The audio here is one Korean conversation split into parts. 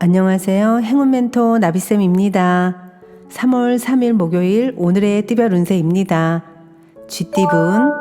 안녕하세요. 행운 멘토 나비쌤입니다. 3월 3일 목요일 오늘의 띠별 운세입니다. 쥐띠분,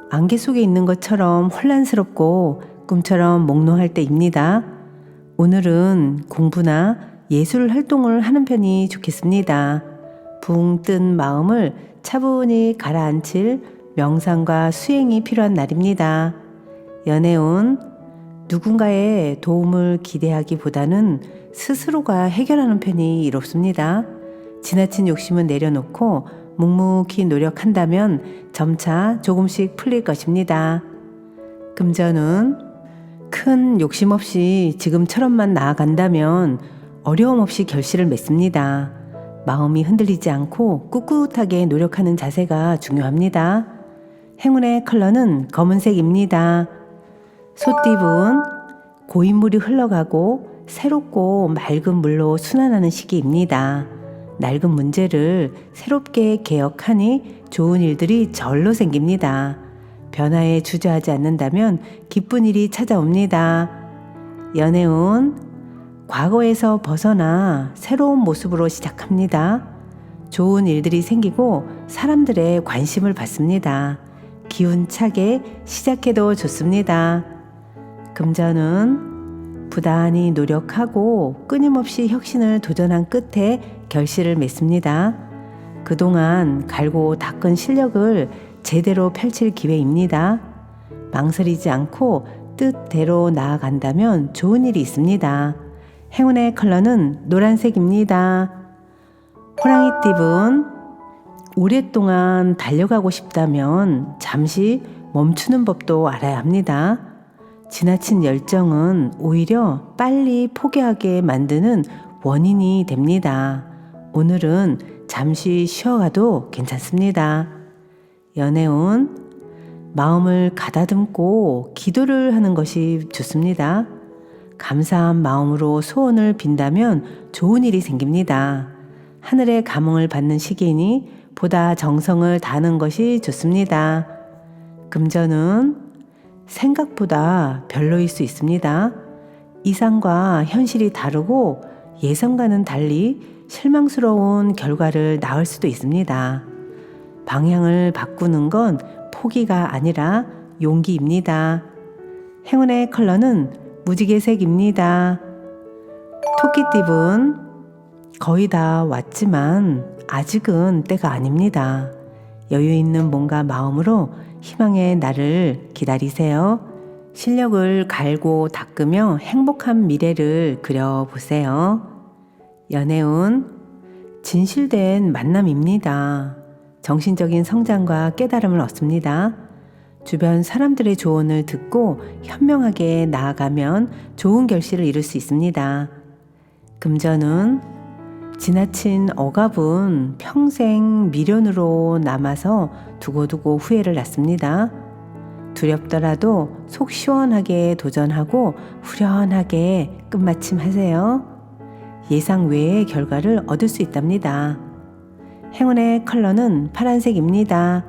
안개 속에 있는 것처럼 혼란스럽고 꿈처럼 몽롱할 때입니다. 오늘은 공부나 예술 활동을 하는 편이 좋겠습니다. 붕 뜬 마음을 차분히 가라앉힐 명상과 수행이 필요한 날입니다. 연애운, 누군가의 도움을 기대하기보다는 스스로가 해결하는 편이 이롭습니다. 지나친 욕심은 내려놓고 묵묵히 노력한다면 점차 조금씩 풀릴 것입니다. 금전운, 큰 욕심 없이 지금처럼만 나아간다면 어려움 없이 결실을 맺습니다. 마음이 흔들리지 않고 꿋꿋하게 노력하는 자세가 중요합니다. 행운의 컬러는 검은색입니다. 소띠분, 고인물이 흘러가고 새롭고 맑은 물로 순환하는 시기입니다. 낡은 문제를 새롭게 개혁하니 좋은 일들이 절로 생깁니다. 변화에 주저하지 않는다면 기쁜 일이 찾아옵니다. 연애운, 과거에서 벗어나 새로운 모습으로 시작합니다. 좋은 일들이 생기고 사람들의 관심을 받습니다. 기운차게 시작해도 좋습니다. 금전은 부단히 노력하고 끊임없이 혁신을 도전한 끝에 결실을 맺습니다. 그동안 갈고 닦은 실력을 제대로 펼칠 기회입니다. 망설이지 않고 뜻대로 나아간다면 좋은 일이 있습니다. 행운의 컬러는 노란색입니다. 호랑이띠분, 오랫동안 달려가고 싶다면 잠시 멈추는 법도 알아야 합니다. 지나친 열정은 오히려 빨리 포기하게 만드는 원인이 됩니다. 오늘은 잠시 쉬어가도 괜찮습니다. 연애운, 마음을 가다듬고 기도를 하는 것이 좋습니다. 감사한 마음으로 소원을 빈다면 좋은 일이 생깁니다. 하늘의 감흥을 받는 시기이니 보다 정성을 다하는 것이 좋습니다. 금전은 생각보다 별로일 수 있습니다. 이상과 현실이 다르고 예상과는 달리 실망스러운 결과를 낳을 수도 있습니다. 방향을 바꾸는 건 포기가 아니라 용기입니다. 행운의 컬러는 무지개색입니다. 토끼띠분, 거의 다 왔지만 아직은 때가 아닙니다. 여유 있는 몸과 마음으로 희망의 날을 기다리세요. 실력을 갈고 닦으며 행복한 미래를 그려보세요. 연애운, 진실된 만남입니다. 정신적인 성장과 깨달음을 얻습니다. 주변 사람들의 조언을 듣고 현명하게 나아가면 좋은 결실을 이룰 수 있습니다. 금전운, 지나친 억압은 평생 미련으로 남아서 두고두고 후회를 낳습니다. 두렵더라도 속 시원하게 도전하고 후련하게 끝마침하세요. 예상 외의 결과를 얻을 수 있답니다. 행운의 컬러는 파란색입니다.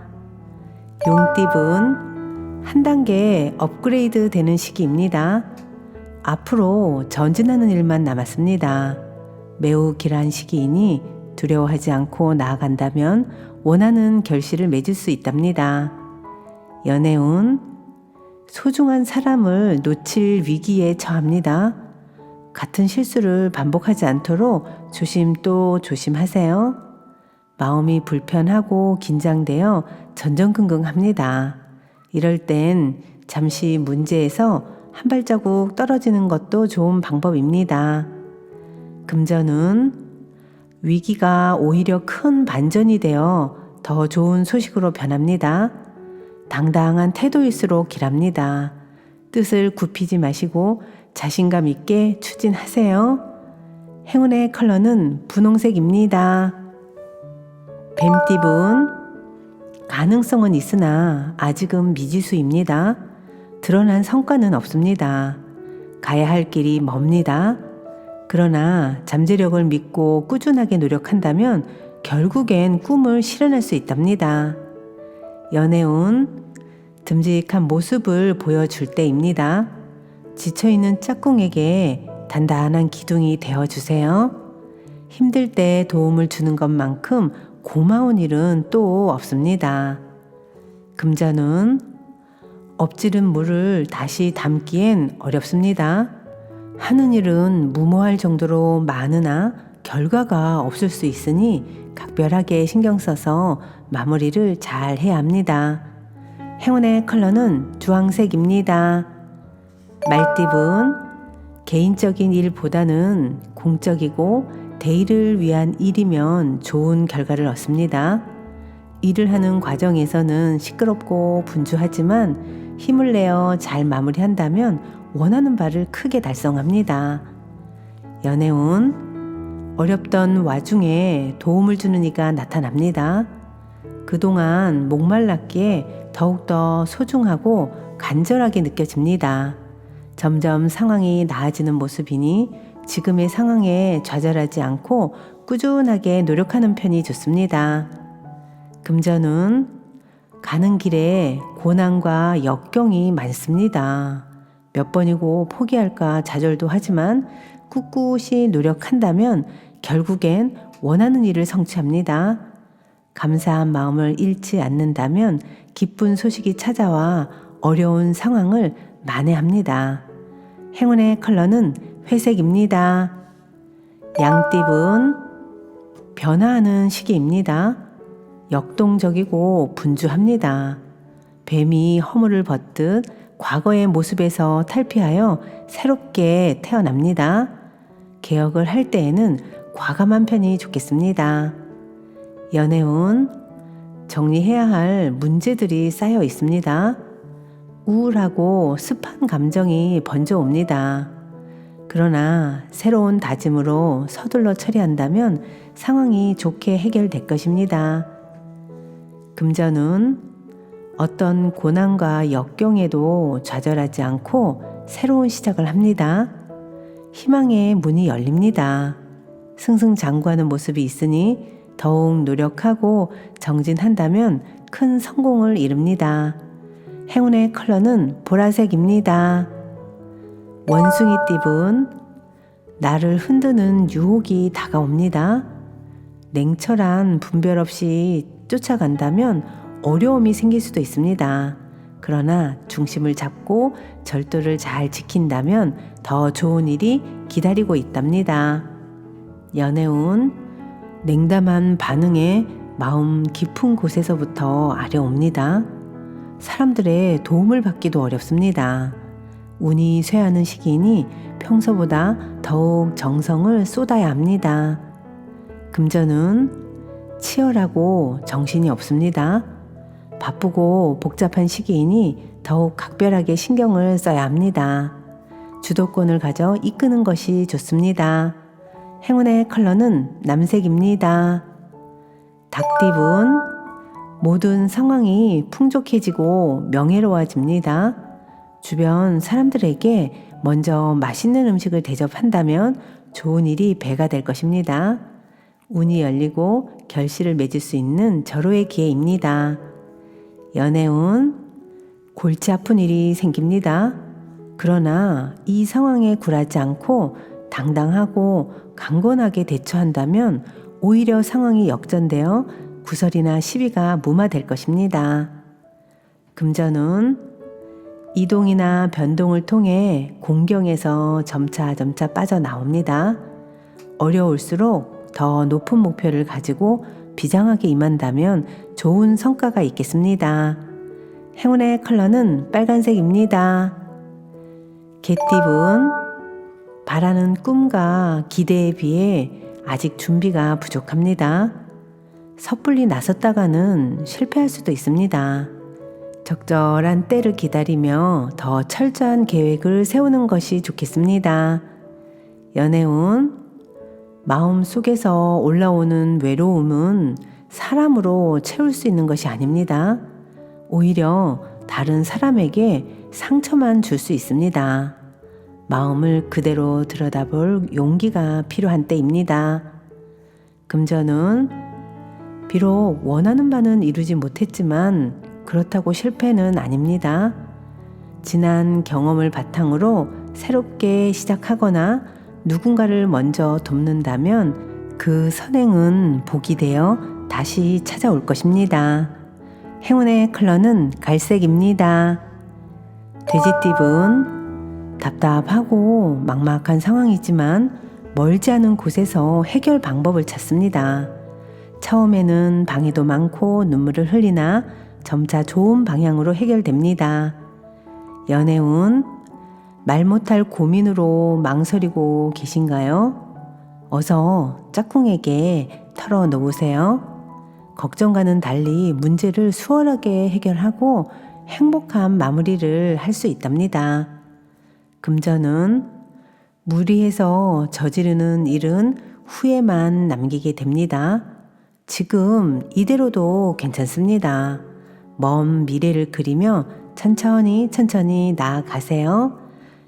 용띠분, 한 단계 업그레이드 되는 시기입니다. 앞으로 전진하는 일만 남았습니다. 매우 길한 시기이니 두려워하지 않고 나아간다면 원하는 결실을 맺을 수 있답니다. 연애운, 소중한 사람을 놓칠 위기에 처합니다. 같은 실수를 반복하지 않도록 조심 또 조심하세요. 마음이 불편하고 긴장되어 전전긍긍합니다. 이럴 땐 잠시 문제에서 한 발자국 떨어지는 것도 좋은 방법입니다. 금전운, 위기가 오히려 큰 반전이 되어 더 좋은 소식으로 변합니다. 당당한 태도일수록 길합니다. 뜻을 굽히지 마시고 자신감 있게 추진하세요. 행운의 컬러는 분홍색입니다. 뱀띠분, 가능성은 있으나 아직은 미지수입니다. 드러난 성과는 없습니다. 가야 할 길이 멉니다. 그러나 잠재력을 믿고 꾸준하게 노력한다면 결국엔 꿈을 실현할 수 있답니다. 연애운, 듬직한 모습을 보여줄 때입니다. 지쳐있는 짝꿍에게 단단한 기둥이 되어주세요. 힘들 때 도움을 주는 것만큼 고마운 일은 또 없습니다. 금전운, 엎지른 물을 다시 담기엔 어렵습니다. 하는 일은 무모할 정도로 많으나 결과가 없을 수 있으니 각별하게 신경 써서 마무리를 잘 해야 합니다. 행운의 컬러는 주황색입니다. 말띠분, 개인적인 일보다는 공적이고 대의를 위한 일이면 좋은 결과를 얻습니다. 일을 하는 과정에서는 시끄럽고 분주하지만 힘을 내어 잘 마무리한다면 원하는 바를 크게 달성합니다. 연애운, 어렵던 와중에 도움을 주는 이가 나타납니다. 그동안 목말랐기에 더욱더 소중하고 간절하게 느껴집니다. 점점 상황이 나아지는 모습이니 지금의 상황에 좌절하지 않고 꾸준하게 노력하는 편이 좋습니다. 금전운, 가는 길에 고난과 역경이 많습니다. 몇 번이고 포기할까 좌절도 하지만 꿋꿋이 노력한다면 결국엔 원하는 일을 성취합니다. 감사한 마음을 잃지 않는다면 기쁜 소식이 찾아와 어려운 상황을 만회합니다. 행운의 컬러는 회색입니다. 양띠분, 변화하는 시기입니다. 역동적이고 분주합니다. 뱀이 허물을 벗듯 과거의 모습에서 탈피하여 새롭게 태어납니다. 개혁을 할 때에는 과감한 편이 좋겠습니다. 연애운, 정리해야 할 문제들이 쌓여 있습니다. 우울하고 습한 감정이 번져옵니다. 그러나 새로운 다짐으로 서둘러 처리한다면 상황이 좋게 해결될 것입니다. 금전운, 어떤 고난과 역경에도 좌절하지 않고 새로운 시작을 합니다. 희망의 문이 열립니다. 승승장구하는 모습이 있으니 더욱 노력하고 정진한다면 큰 성공을 이룹니다. 행운의 컬러는 보라색입니다. 원숭이띠분, 나를 흔드는 유혹이 다가옵니다. 냉철한 분별 없이 쫓아간다면 어려움이 생길 수도 있습니다. 그러나 중심을 잡고 절도를 잘 지킨다면 더 좋은 일이 기다리고 있답니다. 연애운, 냉담한 반응에 마음 깊은 곳에서부터 아려옵니다. 사람들의 도움을 받기도 어렵습니다. 운이 쇠하는 시기이니 평소보다 더욱 정성을 쏟아야 합니다. 금전은 치열하고 정신이 없습니다. 바쁘고 복잡한 시기이니 더욱 각별하게 신경을 써야 합니다. 주도권을 가져 이끄는 것이 좋습니다. 행운의 컬러는 남색입니다. 닭띠분, 모든 상황이 풍족해지고 명예로워집니다. 주변 사람들에게 먼저 맛있는 음식을 대접한다면 좋은 일이 배가 될 것입니다. 운이 열리고 결실을 맺을 수 있는 절호의 기회입니다. 연애운, 골치 아픈 일이 생깁니다. 그러나 이 상황에 굴하지 않고 당당하고 강건하게 대처한다면 오히려 상황이 역전되어 구설이나 시비가 무마될 것입니다. 금전운, 이동이나 변동을 통해 공경에서 점차 빠져나옵니다. 어려울수록 더 높은 목표를 가지고 비장하게 임한다면 좋은 성과가 있겠습니다. 행운의 컬러는 빨간색입니다. 개띠분, 바라는 꿈과 기대에 비해 아직 준비가 부족합니다. 섣불리 나섰다가는 실패할 수도 있습니다. 적절한 때를 기다리며 더 철저한 계획을 세우는 것이 좋겠습니다. 연애운, 마음 속에서 올라오는 외로움은 사람으로 채울 수 있는 것이 아닙니다. 오히려 다른 사람에게 상처만 줄 수 있습니다. 마음을 그대로 들여다볼 용기가 필요한 때입니다. 금전운, 비록 원하는 바는 이루지 못했지만 그렇다고 실패는 아닙니다. 지난 경험을 바탕으로 새롭게 시작하거나 누군가를 먼저 돕는다면 그 선행은 복이 되어 다시 찾아올 것입니다. 행운의 컬러는 갈색입니다. 돼지띠분, 답답하고 막막한 상황이지만 멀지 않은 곳에서 해결 방법을 찾습니다. 처음에는 방해도 많고 눈물을 흘리나 점차 좋은 방향으로 해결됩니다. 연애운, 말 못할 고민으로 망설이고 계신가요? 어서 짝꿍에게 털어놓으세요. 걱정과는 달리 문제를 수월하게 해결하고 행복한 마무리를 할 수 있답니다. 금전은 무리해서 저지르는 일은 후회만 남기게 됩니다. 지금 이대로도 괜찮습니다. 먼 미래를 그리며 천천히 나아가세요.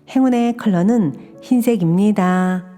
행운의 컬러는 흰색입니다.